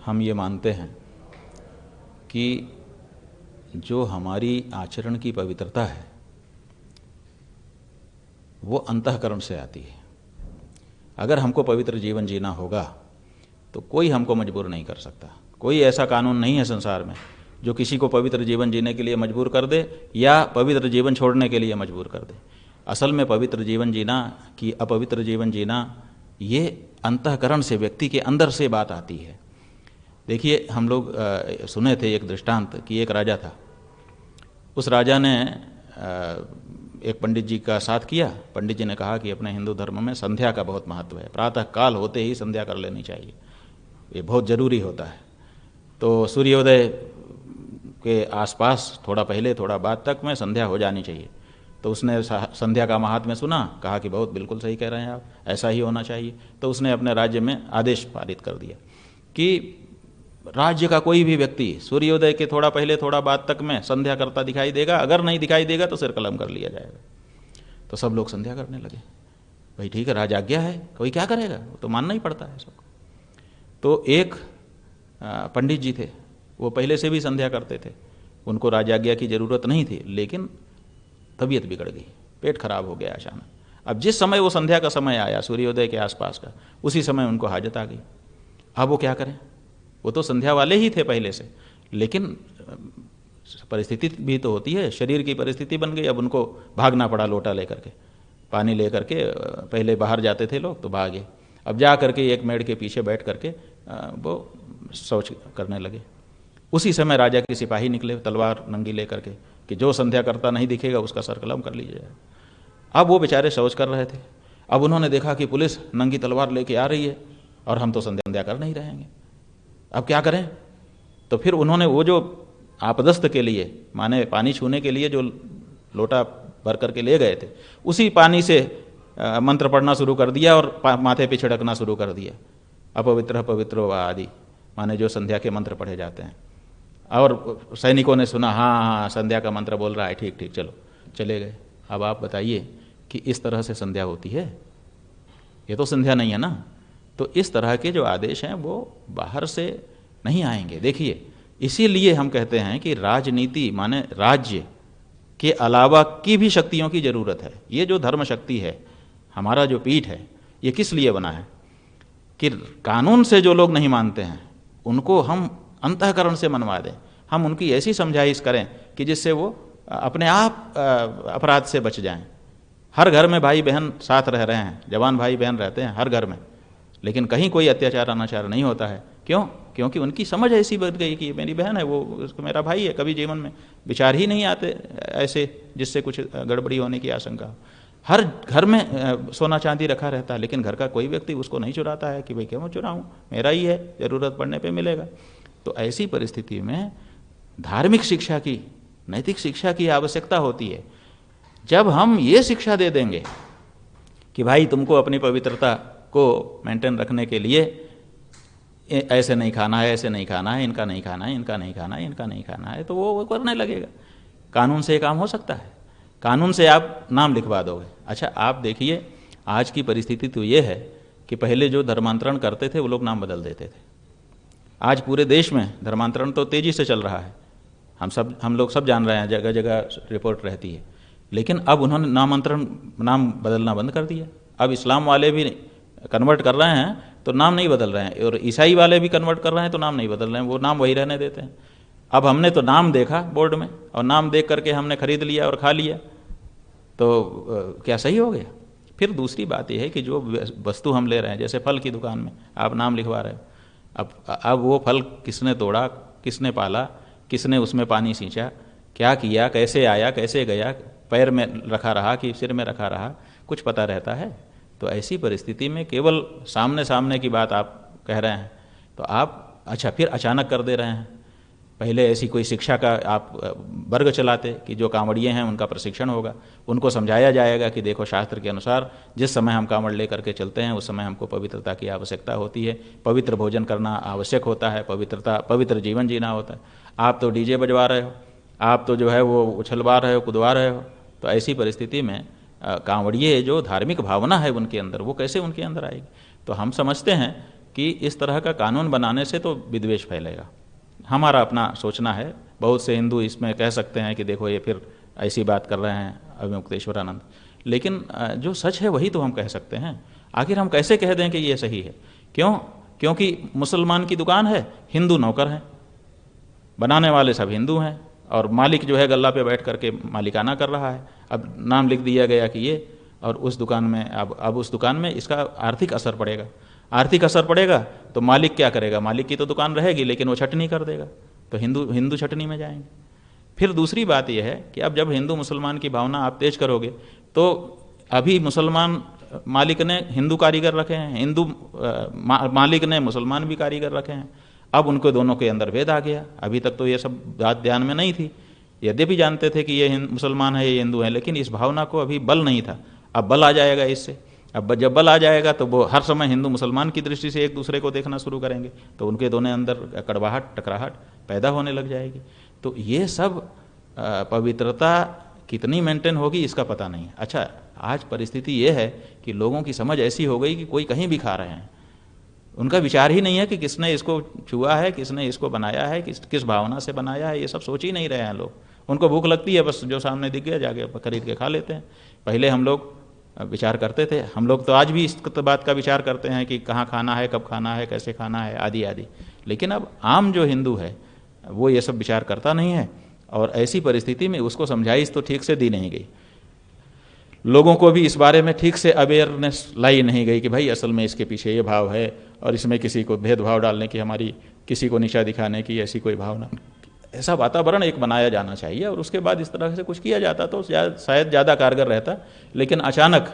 हम ये मानते हैं कि जो हमारी आचरण की पवित्रता है वो अंतःकरण से आती है। अगर हमको पवित्र जीवन जीना होगा तो कोई हमको मजबूर नहीं कर सकता। कोई ऐसा कानून नहीं है संसार में जो किसी को पवित्र जीवन जीने के लिए मजबूर कर दे या पवित्र जीवन छोड़ने के लिए मजबूर कर दे। असल में पवित्र जीवन जीना कि अपवित्र जीवन जीना ये अंतःकरण से, व्यक्ति के अंदर से बात आती है। देखिए, हम लोग सुने थे एक दृष्टांत कि एक राजा था। उस राजा ने एक पंडित जी का साथ किया। पंडित जी ने कहा कि अपने हिंदू धर्म में संध्या का बहुत महत्व है, प्रातः काल होते ही संध्या कर लेनी चाहिए, ये बहुत ज़रूरी होता है। तो सूर्योदय के आसपास थोड़ा पहले थोड़ा बाद तक में संध्या हो जानी चाहिए। तो उसने संध्या का महात्म्य सुना, कहा कि बहुत बिल्कुल सही कह रहे हैं आप, ऐसा ही होना चाहिए। तो उसने अपने राज्य में आदेश पारित कर दिया कि राज्य का कोई भी व्यक्ति सूर्योदय के थोड़ा पहले थोड़ा बाद तक में संध्या करता दिखाई देगा, अगर नहीं दिखाई देगा तो सिर कलम कर लिया जाएगा। तो सब लोग संध्या करने लगे। भाई ठीक है, राज आज्ञा है, कोई क्या करेगा, वो तो मानना ही पड़ता है सबको। तो एक पंडित जी थे, वो पहले से भी संध्या करते थे, उनको राजाज्ञा की ज़रूरत नहीं थी, लेकिन तबीयत बिगड़ गई, पेट खराब हो गया अचानक। अब जिस समय वो संध्या का समय आया, सूर्योदय के आसपास का, उसी समय उनको हाजत आ गई। अब वो क्या करें? वो तो संध्या वाले ही थे पहले से, लेकिन परिस्थिति भी तो होती है, शरीर की परिस्थिति बन गई। अब उनको भागना पड़ा लोटा लेकर के, पानी लेकर के। पहले बाहर जाते थे लोग तो भागे, अब जा करके एक मेड़ के पीछे बैठ करके वो शौच करने लगे। उसी समय राजा के सिपाही निकले तलवार नंगी लेकर के कि जो संध्या करता नहीं दिखेगा उसका सर कलम कर लीजिए। अब वो बेचारे शौच कर रहे थे। अब उन्होंने देखा कि पुलिस नंगी तलवार लेके आ रही है और हम तो संध्या कर नहीं रहेंगे, अब क्या करें? तो फिर उन्होंने वो जो आपदस्थ के लिए, माने पानी छूने के लिए जो लोटा भर करके ले गए थे, उसी पानी से मंत्र पढ़ना शुरू कर दिया और माथे पे छिड़कना शुरू कर दिया। अपवित्र पवित्र व आदि, माने जो संध्या के मंत्र पढ़े जाते हैं। और सैनिकों ने सुना, हाँ हाँ संध्या का मंत्र बोल रहा है, ठीक ठीक, चलो, चले गए। अब आप बताइए कि इस तरह से संध्या होती है? ये तो संध्या नहीं है ना। तो इस तरह के जो आदेश हैं वो बाहर से नहीं आएंगे। देखिए, इसीलिए हम कहते हैं कि राजनीति माने राज्य के अलावा की भी शक्तियों की ज़रूरत है। ये जो धर्म शक्ति है, हमारा जो पीठ है, ये किस लिए बना है कि कानून से जो लोग नहीं मानते हैं उनको हम अंतःकरण से मनवा दें। हम उनकी ऐसी समझाइश करें कि जिससे वो अपने आप अपराध से बच जाएं। हर घर में भाई बहन साथ रह रहे हैं, जवान भाई बहन रहते हैं हर घर में, लेकिन कहीं कोई अत्याचार अनाचार नहीं होता है। क्यों? क्योंकि उनकी समझ ऐसी बन गई कि मेरी बहन है, वो उसको मेरा भाई है। कभी जीवन में विचार ही नहीं आते ऐसे जिससे कुछ गड़बड़ी होने की आशंका। हर घर में सोना चांदी रखा रहता है, लेकिन घर का कोई व्यक्ति उसको नहीं चुराता है कि भाई क्यों चुराऊं, मेरा ही है, ज़रूरत पड़ने पे मिलेगा। तो ऐसी परिस्थिति में धार्मिक शिक्षा की, नैतिक शिक्षा की आवश्यकता होती है। जब हम ये शिक्षा दे देंगे कि भाई तुमको अपनी पवित्रता को मेंटेन रखने के लिए ऐसे नहीं खाना है, ऐसे नहीं खाना है, इनका नहीं खाना है, इनका नहीं खाना है, इनका नहीं खाना है, तो वो करने लगेगा। कानून से ये काम हो सकता है? कानून से आप नाम लिखवा दोगे। अच्छा, आप देखिए आज की परिस्थिति तो ये है कि पहले जो धर्मांतरण करते थे वो लोग नाम बदल देते थे। आज पूरे देश में धर्मांतरण तो तेज़ी से चल रहा है, हम लोग सब जान रहे हैं, जगह जगह रिपोर्ट रहती है। लेकिन अब उन्होंने नाम बदलना बंद कर दिया। अब इस्लाम वाले भी कन्वर्ट कर रहे हैं तो नाम नहीं बदल रहे हैं, और ईसाई वाले भी कन्वर्ट कर रहे हैं तो नाम नहीं बदल रहे हैं, वो नाम वही रहने देते हैं। अब हमने तो नाम देखा बोर्ड में और नाम देख करके हमने खरीद लिया और खा लिया, तो क्या सही हो गया? फिर दूसरी बात यह है कि जो वस्तु हम ले रहे हैं, जैसे फल की दुकान में आप नाम लिखवा रहे हो, अब वो फल किसने तोड़ा, किसने पाला, किसने उसमें पानी सींचा, क्या किया, कैसे आया, कैसे गया, पैर में रखा रहा कि सिर में रखा रहा, कुछ पता रहता है? तो ऐसी परिस्थिति में केवल सामने सामने की बात आप कह रहे हैं तो आप अच्छा फिर अचानक कर दे रहे हैं। पहले ऐसी कोई शिक्षा का आप वर्ग चलाते कि जो कांवड़िए हैं उनका प्रशिक्षण होगा, उनको समझाया जाएगा कि देखो शास्त्र के अनुसार जिस समय हम कांवड़ ले करके चलते हैं उस समय हमको पवित्रता की आवश्यकता होती है, पवित्र भोजन करना आवश्यक होता है, पवित्र जीवन जीना होता है। आप तो डीजे बजवा रहे हो, आप तो जो है वो उछलवा रहे हो, कूदवा रहे हो। तो ऐसी परिस्थिति में कांवड़िए जो धार्मिक भावना है उनके अंदर, वो कैसे उनके अंदर आएगी? तो हम समझते हैं कि इस तरह का कानून बनाने से तो विद्वेष फैलेगा। हमारा अपना सोचना है, बहुत से हिंदू इसमें कह सकते हैं कि देखो ये फिर ऐसी बात कर रहे हैं अविमुक्तेश्वरानंद, लेकिन जो सच है वही तो हम कह सकते हैं। आखिर हम कैसे कह दें कि ये सही है? क्यों? क्योंकि मुसलमान की दुकान है, हिंदू नौकर हैं, बनाने वाले सब हिंदू हैं, और मालिक जो है गल्ला पे बैठ करके मालिकाना कर रहा है। अब नाम लिख दिया गया कि ये, और उस दुकान में अब उस दुकान में इसका आर्थिक असर पड़ेगा। आर्थिक असर पड़ेगा तो मालिक क्या करेगा? मालिक की तो दुकान रहेगी लेकिन वो छटनी कर देगा, तो हिंदू छटनी में जाएंगे। फिर दूसरी बात यह है कि अब जब हिंदू मुसलमान की भावना आप तेज करोगे तो अभी मुसलमान मालिक ने हिंदू कारीगर रखे हैं, हिंदू मालिक ने मुसलमान भी कारीगर रखे हैं। अब उनको दोनों के अंदर भेद आ गया। अभी तक तो ये सब बात ध्यान में नहीं थी, यद्यपि जानते थे कि ये मुसलमान है ये हिंदू है, लेकिन इस भावना को अभी बल नहीं था। अब बल आ जाएगा इससे। अब जब बल आ जाएगा तो वो हर समय हिंदू मुसलमान की दृष्टि से एक दूसरे को देखना शुरू करेंगे, तो उनके दोनों अंदर कड़वाहट टकराहट पैदा होने लग जाएगी। तो ये सब पवित्रता कितनी मेंटेन होगी इसका पता नहीं है। अच्छा, आज परिस्थिति ये है कि लोगों की समझ ऐसी हो गई कि कोई कहीं भी खा रहे हैं, उनका विचार ही नहीं है कि किसने इसको छुआ है, किसने इसको बनाया है, किस भावना से बनाया है, ये सब सोच ही नहीं रहे हैं लोग। उनको भूख लगती है, बस जो सामने दिख गया जाके खरीद के खा लेते हैं। पहले हम लोग विचार करते थे, हम लोग तो आज भी इस बात का विचार करते हैं कि कहाँ खाना है, कब खाना है, कैसे खाना है, आदि आदि। लेकिन अब आम जो हिंदू है वो ये सब विचार करता नहीं है, और ऐसी परिस्थिति में उसको समझाइश तो ठीक से दी नहीं गई। लोगों को भी इस बारे में ठीक से अवेयरनेस लाई नहीं गई कि भाई असल में इसके पीछे ये भाव है, और इसमें किसी को भेदभाव डालने की, हमारी किसी को नीचा दिखाने की ऐसी कोई भावना। ऐसा वातावरण एक बनाया जाना चाहिए, और उसके बाद इस तरह से कुछ किया जाता तो शायद ज़्यादा कारगर रहता। लेकिन अचानक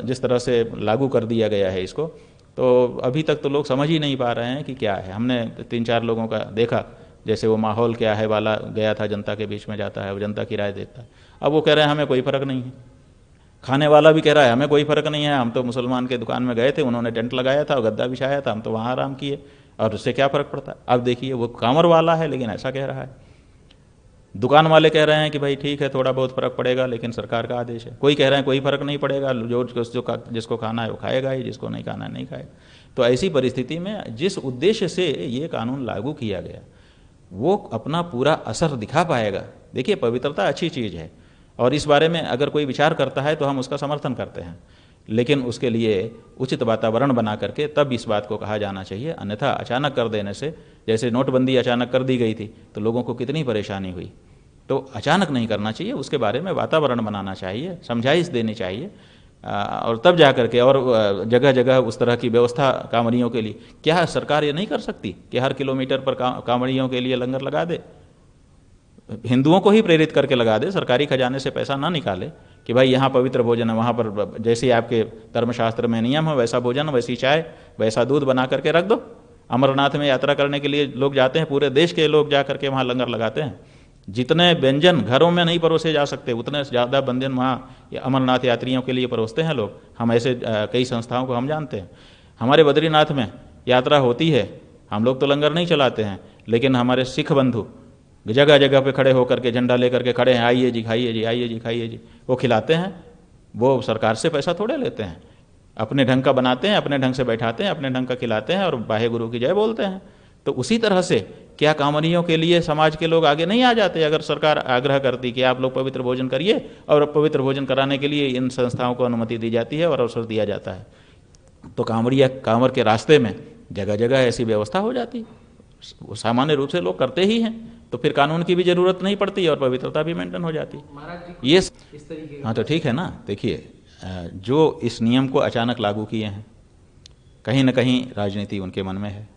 जिस तरह से लागू कर दिया गया है इसको, तो अभी तक तो लोग समझ ही नहीं पा रहे हैं कि क्या है। हमने 3-4 लोगों का देखा, जैसे वो माहौल क्या है वाला गया था, जनता के बीच में जाता है, वो जनता की राय देता है। अब वो कह रहे हैं हमें कोई फ़र्क नहीं है। खाने वाला भी कह रहा है हमें कोई फ़र्क नहीं है, हम तो मुसलमान के दुकान में गए थे, उन्होंने टेंट लगाया था और गद्दा बिछाया था, हम तो वहाँ आराम किए, और उससे क्या फ़र्क पड़ता है। अब देखिए वो कांवर वाला है लेकिन ऐसा कह रहा है। दुकान वाले कह रहे हैं कि भाई ठीक है थोड़ा बहुत फ़र्क पड़ेगा, लेकिन सरकार का आदेश है। कोई कह रहे हैं कोई फ़र्क नहीं पड़ेगा, जिसको खाना है वो खाएगा ही, जिसको नहीं खाना है नहीं खाएगा। तो ऐसी परिस्थिति में जिस उद्देश्य से ये कानून लागू किया गया वो अपना पूरा असर दिखा पाएगा। देखिए, पवित्रता अच्छी चीज़ है, और इस बारे में अगर कोई विचार करता है तो हम उसका समर्थन करते हैं, लेकिन उसके लिए उचित वातावरण बना करके तब इस बात को कहा जाना चाहिए। अन्यथा अचानक कर देने से, जैसे नोटबंदी अचानक कर दी गई थी तो लोगों को कितनी परेशानी हुई, तो अचानक नहीं करना चाहिए, उसके बारे में वातावरण बनाना चाहिए, समझाइश देनी चाहिए, और तब जा करके, और जगह जगह उस तरह की व्यवस्था कांवड़ियों के लिए। क्या सरकार ये नहीं कर सकती कि हर किलोमीटर पर कांवड़ियों के लिए लंगर लगा दे? हिंदुओं को ही प्रेरित करके लगा दे, सरकारी खजाने से पैसा ना निकाले कि भाई यहाँ पवित्र भोजन है, वहाँ पर जैसे आपके धर्मशास्त्र में नियम है वैसा भोजन, वैसी चाय, वैसा दूध बना करके रख दो। अमरनाथ में यात्रा करने के लिए लोग जाते हैं, पूरे देश के लोग जा करके वहाँ लंगर लगाते हैं। जितने व्यंजन घरों में नहीं परोसे जा सकते उतने ज़्यादा व्यंजन वहाँ अमरनाथ यात्रियों के लिए परोसते हैं लोग। हम ऐसे कई संस्थाओं को हम जानते हैं। हमारे बद्रीनाथ में यात्रा होती है, हम लोग तो लंगर नहीं चलाते हैं, लेकिन हमारे सिख बंधु जगह जगह पे खड़े होकर के झंडा लेकर के खड़े हैं, आइए जी खाइए जी, आइए जी खाइए जी, वो खिलाते हैं। वो सरकार से पैसा थोड़े लेते हैं, अपने ढंग का बनाते हैं, अपने ढंग से बैठाते हैं, अपने ढंग का खिलाते हैं और वाहे गुरु की जय बोलते हैं। तो उसी तरह से क्या कांवड़ियों के लिए समाज के लोग आगे नहीं आ जाते? अगर सरकार आग्रह करती कि आप लोग पवित्र भोजन करिए, और पवित्र भोजन कराने के लिए इन संस्थाओं को अनुमति दी जाती है और अवसर दिया जाता है, तो कांवर के रास्ते में जगह जगह ऐसी व्यवस्था हो जाती। वो सामान्य रूप से लोग करते ही हैं, तो फिर कानून की भी ज़रूरत नहीं पड़ती और पवित्रता भी मेंटेन हो जाती। ये इस तरीके, हाँ तो ठीक है ना। देखिए, जो इस नियम को अचानक लागू किए हैं, कहीं ना कहीं राजनीति उनके मन में है,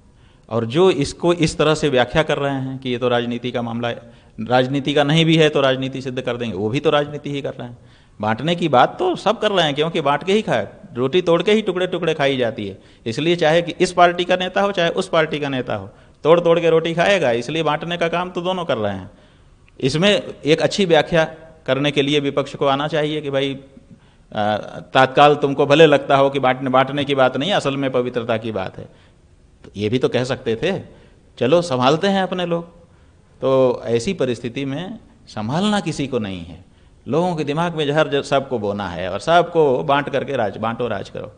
और जो इसको इस तरह से व्याख्या कर रहे हैं कि ये तो राजनीति का मामला है, राजनीति का नहीं भी है तो राजनीति सिद्ध कर देंगे, वो भी तो राजनीति ही कर रहे हैं। बांटने की बात तो सब कर रहे हैं, क्योंकि बांट के ही खाए, रोटी तोड़ के ही टुकड़े टुकड़े खाई जाती है। इसलिए चाहे कि इस पार्टी का नेता हो चाहे उस पार्टी का नेता हो, तोड़ तोड़ के रोटी खाएगा। इसलिए बांटने का काम तो दोनों कर रहे हैं। इसमें एक अच्छी व्याख्या करने के लिए विपक्ष को आना चाहिए कि भाई तात्काल तुमको भले लगता हो कि बांटने की बात नहीं, असल में पवित्रता की बात है, तो ये भी तो कह सकते थे। चलो संभालते हैं अपने लोग। तो ऐसी परिस्थिति में संभालना किसी को नहीं है, लोगों के दिमाग में जहर सबको बोना है और सबको बांट करके बांटो राज करो।